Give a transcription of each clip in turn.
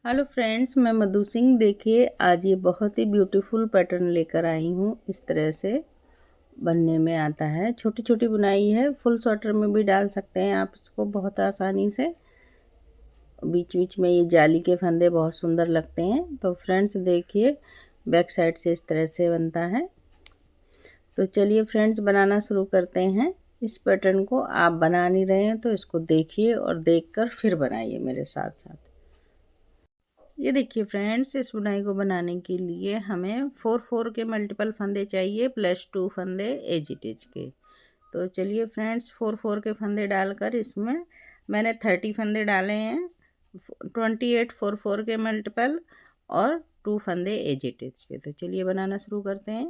Hello friends, मैं मधु सिंह। देखिए, आज ये बहुत ही ब्यूटीफुल पैटर्न लेकर आई हूँ। इस तरह से बनने में आता है। छोटी छोटी बुनाई है, फुल स्वेटर में भी डाल सकते हैं आप इसको बहुत आसानी से। बीच बीच में ये जाली के फंदे बहुत सुंदर लगते हैं। तो फ्रेंड्स देखिए, बैक साइड से इस तरह से बनता है। तो चलिए फ्रेंड्स, बनाना शुरू करते हैं। इस पैटर्न को आप बना नहीं रहे हैं तो इसको देखिए और देखकर फिर बनाइए मेरे साथ साथ। ये देखिए फ्रेंड्स, इस बुनाई को बनाने के लिए हमें 4 के मल्टीपल फंदे चाहिए प्लस 2 फंदे एज इट इज के। तो चलिए फ्रेंड्स, 4 के फंदे डालकर इसमें मैंने 30 फंदे डाले हैं। 28 4 के मल्टीपल और 2 फंदे एज इट इज के। तो चलिए बनाना शुरू करते हैं।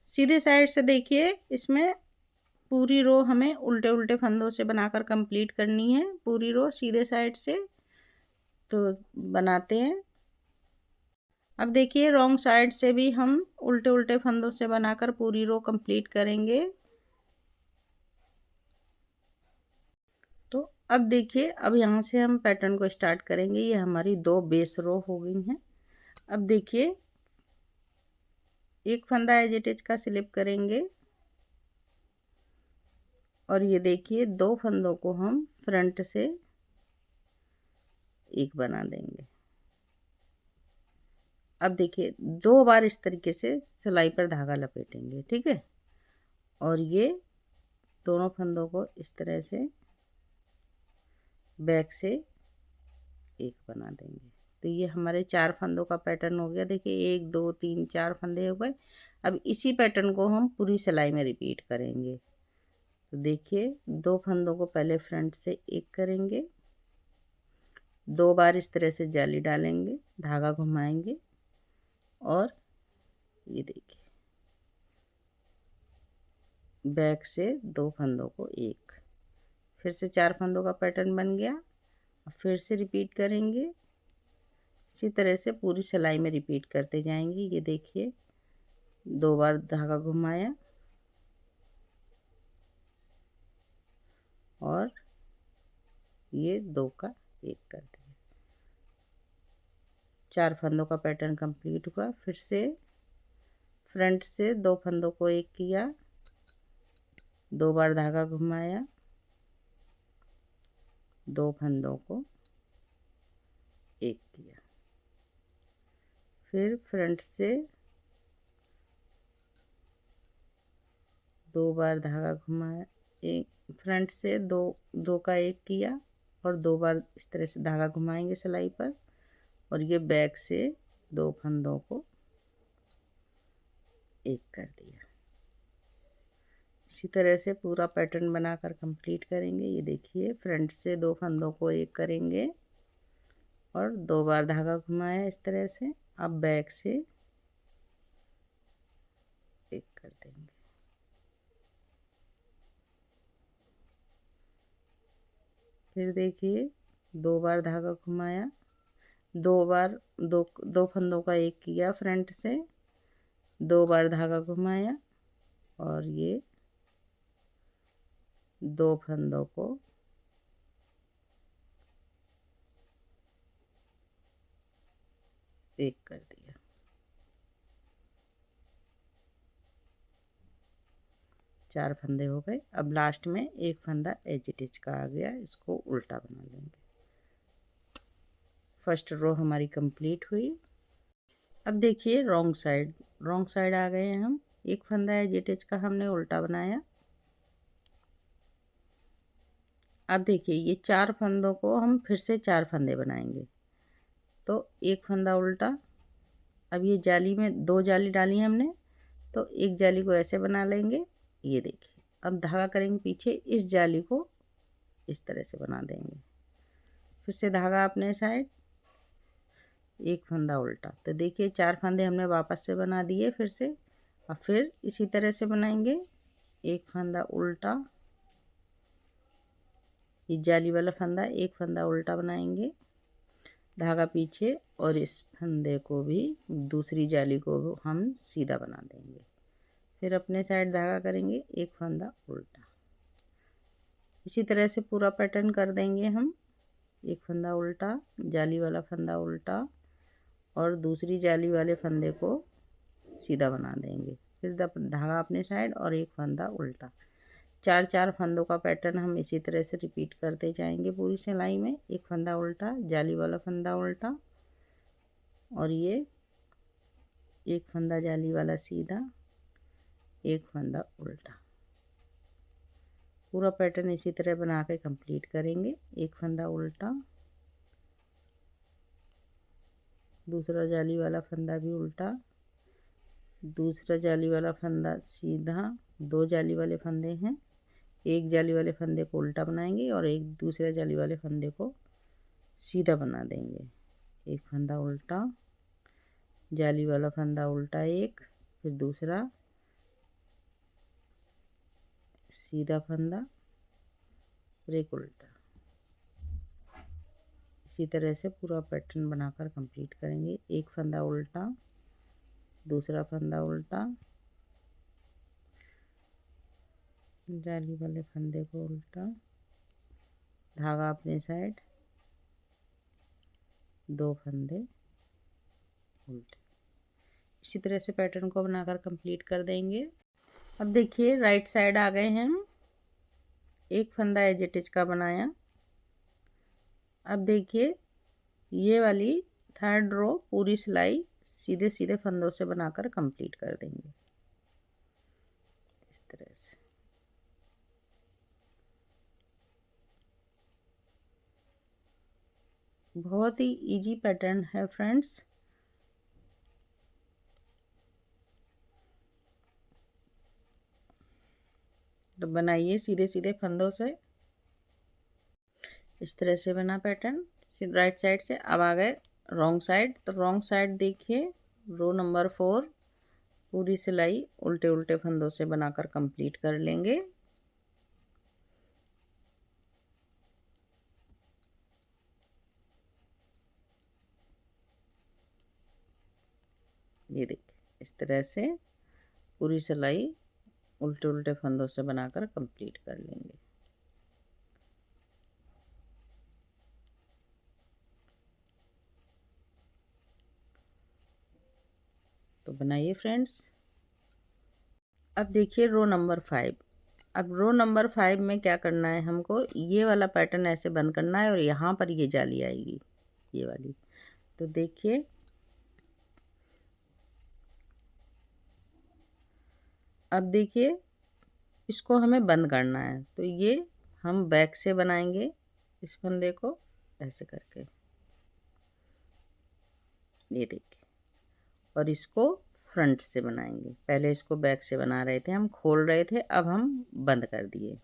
सीधे साइड से देखिए, इसमें पूरी रो हमें उल्टे उल्टे फंदों से बनाकर कंप्लीट करनी है। पूरी रो सीधे साइड से तो बनाते हैं। अब देखिए, रॉन्ग साइड से भी हम उल्टे उल्टे फंदों से बनाकर पूरी रो कंप्लीट करेंगे। तो अब देखिए, अब यहाँ से हम पैटर्न को स्टार्ट करेंगे। ये हमारी 2 बेस रो हो गई हैं। अब देखिए, एक फंदा एज इट इज का स्लिप करेंगे और ये देखिए 2 फंदों को हम फ्रंट से एक बना देंगे। अब देखिए, 2 बार इस तरीके से सिलाई पर धागा लपेटेंगे, ठीक है। और ये दोनों फंदों को इस तरह से बैक से एक बना देंगे। तो ये हमारे 4 फंदों का पैटर्न हो गया। देखिए, 1 2 3 4 फंदे हो गए। अब इसी पैटर्न को हम पूरी सिलाई में रिपीट करेंगे। तो देखिए, 2 फंदों को पहले फ्रंट से एक करेंगे, 2 बार इस तरह से जाली डालेंगे, धागा घुमाएंगे और ये देखिए बैक से 2 फंदों को एक, फिर से 4 फंदों का पैटर्न बन गया। फिर से रिपीट करेंगे। इसी तरह से पूरी सिलाई में रिपीट करते जाएंगे। ये देखिए, 2 बार धागा घुमाया और ये 2 का एक कर दिया। 4 फंदों का पैटर्न कंप्लीट हुआ। फिर से फ्रंट से 2 फंदों को एक किया, 2 बार धागा घुमाया, 2 फंदों को एक किया। फिर फ्रंट से 2 बार धागा घुमाया, एक फ्रंट से 2 का एक किया और 2 बार इस तरह से धागा घुमाएंगे सिलाई पर। और ये बैक से 2 फंदों को एक कर दिया। इसी तरह से पूरा पैटर्न बनाकर कंप्लीट करेंगे। ये देखिए, फ्रंट से 2 फंदों को एक करेंगे और 2 बार धागा घुमाया इस तरह से। अब बैक से एक कर देंगे। फिर देखिए, 2 बार धागा घुमाया, 2 बार दो फंदों का एक किया फ्रंट से, 2 बार धागा घुमाया और ये 2 फंदों को एक कर दिया। 4 फंदे हो गए। अब लास्ट में एक फंदा एज इट इज का आ गया, इसको उल्टा बना लेंगे। फर्स्ट रो हमारी कंप्लीट हुई। अब देखिए, रॉन्ग साइड आ गए हैं हम। एक फंदा एज इट इज का हमने उल्टा बनाया। अब देखिए, ये 4 फंदों को हम फिर से 4 फंदे बनाएंगे। तो एक फंदा उल्टा। अब ये जाली में 2 जाली डाली हमने, तो एक जाली को ऐसे बना लेंगे। ये देखिए, अब धागा करेंगे पीछे, इस जाली को इस तरह से बना देंगे। फिर से धागा अपने साइड, एक फंदा उल्टा। तो देखिए, 4 फंदे हमने वापस से बना दिए फिर से। और फिर इसी तरह से बनाएंगे। एक फंदा उल्टा, ये जाली वाला फंदा, एक फंदा उल्टा बनाएंगे, धागा पीछे और इस फंदे को भी, दूसरी जाली को भी हम सीधा बना देंगे। फिर अपने साइड धागा करेंगे, एक फंदा उल्टा। इसी तरह से पूरा पैटर्न कर देंगे हम। एक फंदा उल्टा, जाली वाला फंदा उल्टा और दूसरी जाली वाले फंदे को सीधा बना देंगे। फिर धागा अपने साइड और एक फंदा उल्टा। 4 फंदों का पैटर्न हम इसी तरह से रिपीट करते जाएंगे पूरी सिलाई में। एक फंदा उल्टा, जाली वाला फंदा उल्टा और ये एक फंदा जाली वाला सीधा, एक फंदा उल्टा। पूरा पैटर्न इसी तरह बना के कंप्लीट करेंगे। एक फंदा उल्टा, दूसरा जाली वाला फंदा भी उल्टा, दूसरा जाली वाला फंदा सीधा। 2 जाली वाले फंदे हैं, एक जाली वाले फंदे को उल्टा बनाएंगे और एक दूसरे जाली वाले फंदे को सीधा बना देंगे। एक फंदा उल्टा, जाली वाला फंदा उल्टा एक, फिर दूसरा सीधा फंदा और एक उल्टा। इसी तरह से पूरा पैटर्न बनाकर कंप्लीट करेंगे। एक फंदा उल्टा, दूसरा फंदा उल्टा, जाली वाले फंदे को उल्टा, धागा अपने साइड, 2 फंदे उल्टे। इसी तरह से पैटर्न को बनाकर कंप्लीट कर देंगे। अब देखिए राइट साइड आ गए हैं हम। एक फंदा एज इट इज का बनाया। अब देखिए ये वाली 3rd रो पूरी सिलाई सीधे सीधे फंदों से बनाकर कंप्लीट कर देंगे इस तरह से। बहुत ही इजी पैटर्न है फ्रेंड्स। तो बनाइए सीधे सीधे फंदों से। इस तरह से बना पैटर्न राइट साइड से। अब आ गए रॉन्ग साइड। तो रॉन्ग साइड देखिए रो नंबर 4 पूरी सिलाई उल्टे उल्टे फंदों से बनाकर कंप्लीट कर लेंगे। ये देखिए इस तरह से पूरी सिलाई उल्टे उल्टे फंदों से बनाकर कंप्लीट कर लेंगे। तो बनाइए फ्रेंड्स। अब देखिए रो नंबर 5। अब रो नंबर 5 में क्या करना है हमको, ये वाला पैटर्न ऐसे बंद करना है और यहाँ पर ये जाली आएगी ये वाली। तो देखिए अब देखिए इसको हमें बंद करना है। तो ये हम बैक से बनाएंगे इस फंदे को ऐसे करके, ये देखिए, और इसको फ्रंट से बनाएंगे। पहले इसको बैक से बना रहे थे, हम खोल रहे थे, अब हम बंद कर दिए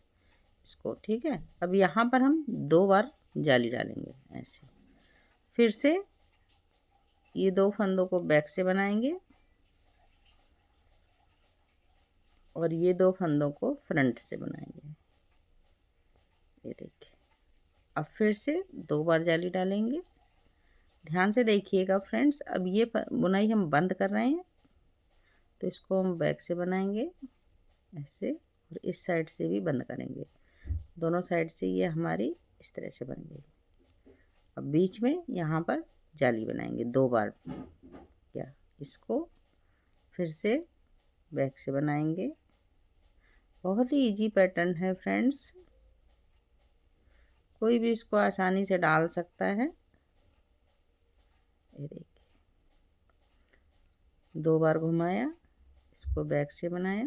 इसको। ठीक है। अब यहाँ पर हम 2 बार जाली डालेंगे ऐसे। फिर से ये 2 फंदों को बैक से बनाएंगे और ये 2 फंदों को फ्रंट से बनाएंगे। ये देखिए अब फिर से 2 बार जाली डालेंगे। ध्यान से देखिएगा फ्रेंड्स। अब ये बुनाई हम बंद कर रहे हैं तो इसको हम बैक से बनाएंगे ऐसे और इस साइड से भी बंद करेंगे। दोनों साइड से ये हमारी इस तरह से बन गई। अब बीच में यहाँ पर जाली बनाएंगे 2 बार। क्या इसको फिर से बैक से बनाएंगे। बहुत ही इजी पैटर्न है फ्रेंड्स, कोई भी इसको आसानी से डाल सकता है। ये देखिए 2 बार घुमाया, इसको बैक से बनाया,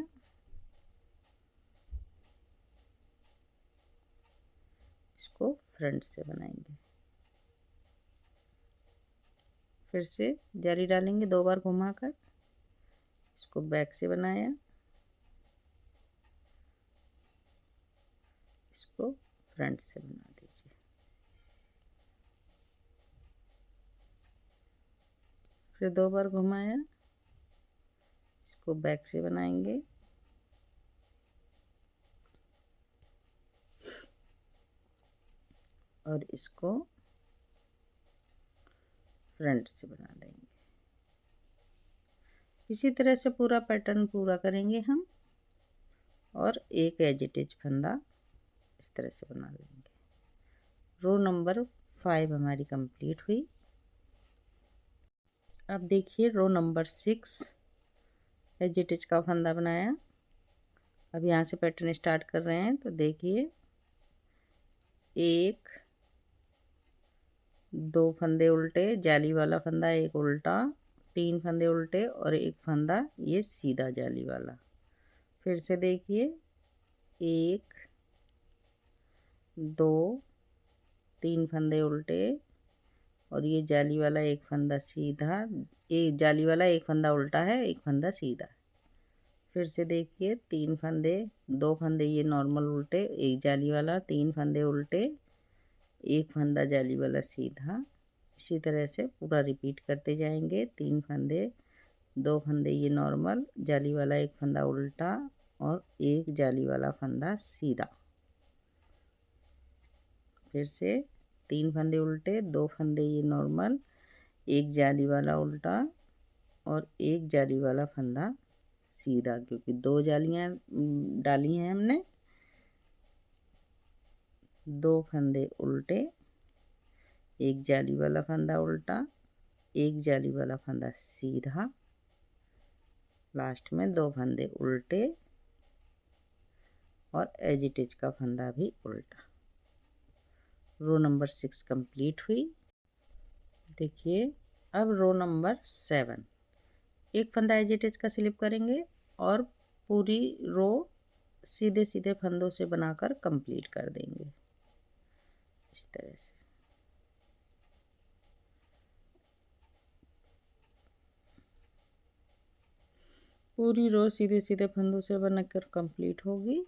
इसको फ्रंट से बनाएंगे। फिर से जाली डालेंगे 2 बार घुमाकर, इसको बैक से बनाया, इसको फ्रंट से बना दीजिए। फिर 2 बार घुमाया, इसको बैक से बनाएंगे, और इसको फ्रंट से बना देंगे। इसी तरह से पूरा पैटर्न पूरा करेंगे हम और एक एज इट इज फंदा इस तरह से बना लेंगे। रो नंबर 5 हमारी कंप्लीट हुई। अब देखिए row number 6 as it is का फंदा बनाया। अब यहाँ से पैटर्न स्टार्ट कर रहे हैं, तो देखिए 1 2 फंदे उल्टे, जाली वाला फंदा एक उल्टा, 3 फंदे उल्टे और एक फंदा ये सीधा जाली वाला। फिर से देखिए 1 2 3 फंदे उल्टे और ये जाली वाला एक फंदा सीधा, एक जाली वाला एक फंदा उल्टा है, एक फंदा सीधा। फिर से देखिए 3 फंदे, 2 फंदे ये नॉर्मल उल्टे, एक जाली वाला, 3 फंदे उल्टे, एक फंदा जाली वाला सीधा। इसी तरह से पूरा रिपीट करते जाएंगे। 3 फंदे, 2 फंदे ये नॉर्मल, जाली वाला एक फंदा उल्टा और एक जाली वाला फंदा सीधा। फिर से 3 फंदे उल्टे, 2 फंदे ये नॉर्मल, एक जाली वाला उल्टा और एक जाली वाला फंदा सीधा, क्योंकि 2 जालियां डाली हैं हमने। 2 फंदे उल्टे, एक जाली वाला फंदा उल्टा, एक जाली वाला फंदा सीधा, लास्ट में 2 फंदे उल्टे और एज इट इज का फंदा भी उल्टा। रो नंबर 6 कंप्लीट हुई। देखिए अब रो नंबर 7, एक फंदा एज इट इज का स्लिप करेंगे और पूरी रो सीधे सीधे फंदों से बनाकर कंप्लीट कर देंगे इस तरह से। पूरी रो सीधे सीधे फंदों से बनाकर कंप्लीट होगी।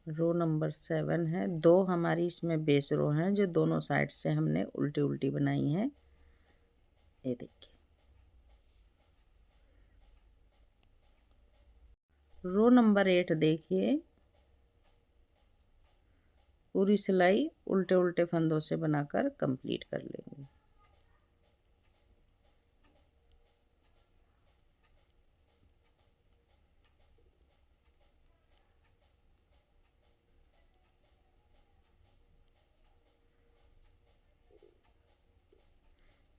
रो नंबर 7 है। 2 हमारी इसमें बेस रो हैं जो दोनों साइड से हमने उल्टी उल्टी बनाई हैं। ये देखिए रो नंबर 8 देखिए, पूरी सिलाई उल्टे उल्टे फंदों से बनाकर कंप्लीट कर लेंगे।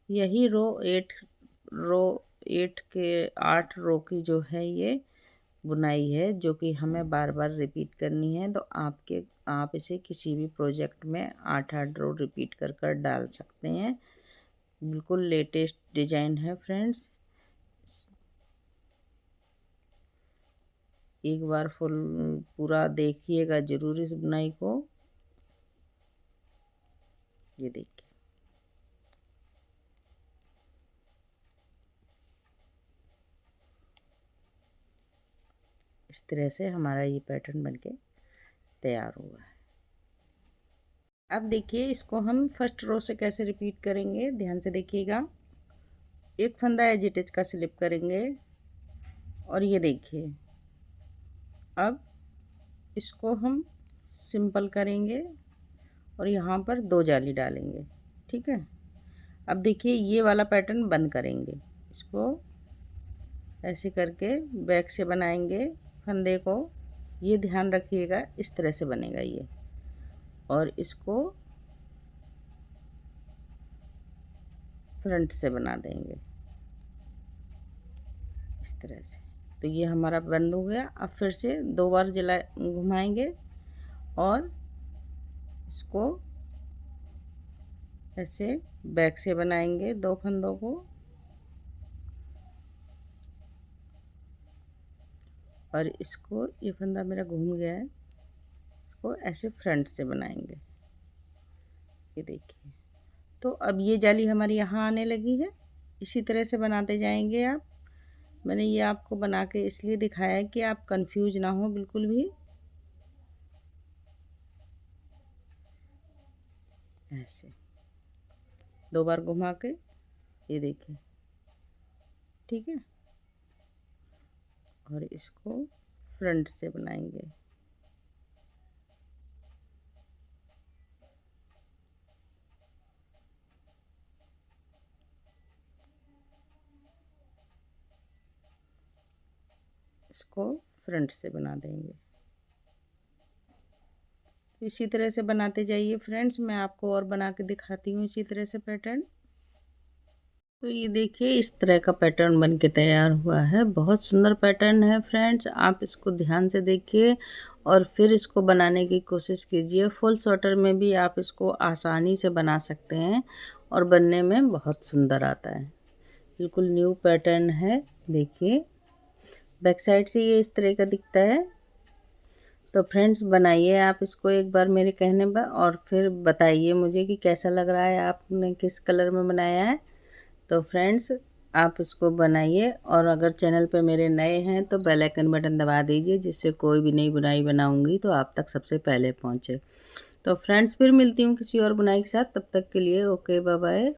यही रो 8 के 8 रो की जो है ये बुनाई है, जो कि हमें बार बार रिपीट करनी है। तो आप इसे किसी भी प्रोजेक्ट में 8 रो रिपीट कर कर डाल सकते हैं। बिल्कुल लेटेस्ट डिजाइन है फ्रेंड्स। एक बार पूरा देखिएगा जरूर इस बुनाई को। ये देखिए इस तरह से हमारा ये पैटर्न बनके तैयार हुआ है। अब देखिए इसको हम फर्स्ट रो से कैसे रिपीट करेंगे, ध्यान से देखिएगा। एक फंदा एज इट इज का स्लिप करेंगे और ये देखिए अब इसको हम सिंपल करेंगे और यहाँ पर 2 जाली डालेंगे। ठीक है, अब देखिए ये वाला पैटर्न बंद करेंगे। इसको ऐसे करके बैक से बनाएंगे फंदे को। ये ध्यान रखिएगा इस तरह से बनेगा ये, और इसको फ्रंट से बना देंगे इस तरह से। तो ये हमारा बंद हो गया। अब फिर से 2 बार जला घुमाएंगे और इसको ऐसे बैक से बनाएंगे 2 फंदों को, और इसको ये फंदा मेरा घूम गया है, इसको ऐसे फ्रंट से बनाएंगे। ये देखिए तो अब ये जाली हमारी यहाँ आने लगी है। इसी तरह से बनाते जाएंगे आप। मैंने ये आपको बना के इसलिए दिखाया है कि आप कंफ्यूज ना हो बिल्कुल भी। ऐसे 2 बार घुमा के, ये देखिए, ठीक है। और इसको फ्रंट से बनाएंगे। इसको फ्रंट से बना देंगे। इसी तरह से बनाते जाइए फ्रेंड्स, मैं आपको और बना के दिखाती हूँ इसी तरह से पैटर्न। तो ये देखिए इस तरह का पैटर्न बन के तैयार हुआ है। बहुत सुंदर पैटर्न है फ्रेंड्स, आप इसको ध्यान से देखिए और फिर इसको बनाने की कोशिश कीजिए। फुल स्वेटर में भी आप इसको आसानी से बना सकते हैं और बनने में बहुत सुंदर आता है। बिल्कुल न्यू पैटर्न है। देखिए बैक साइड से ये इस तरह का दिखता है। तो फ्रेंड्स बनाइए आप इसको एक बार मेरे कहने पर और फिर बताइए मुझे कि कैसा लग रहा है, आपने किस कलर में बनाया है। तो फ्रेंड्स आप इसको बनाइए और अगर चैनल पे मेरे नए हैं तो बेल आइकन बटन दबा दीजिए, जिससे कोई भी नई बुनाई बनाऊंगी तो आप तक सबसे पहले पहुंचे। तो फ्रेंड्स फिर मिलती हूँ किसी और बुनाई के साथ, तब तक के लिए ओके बाय बाय।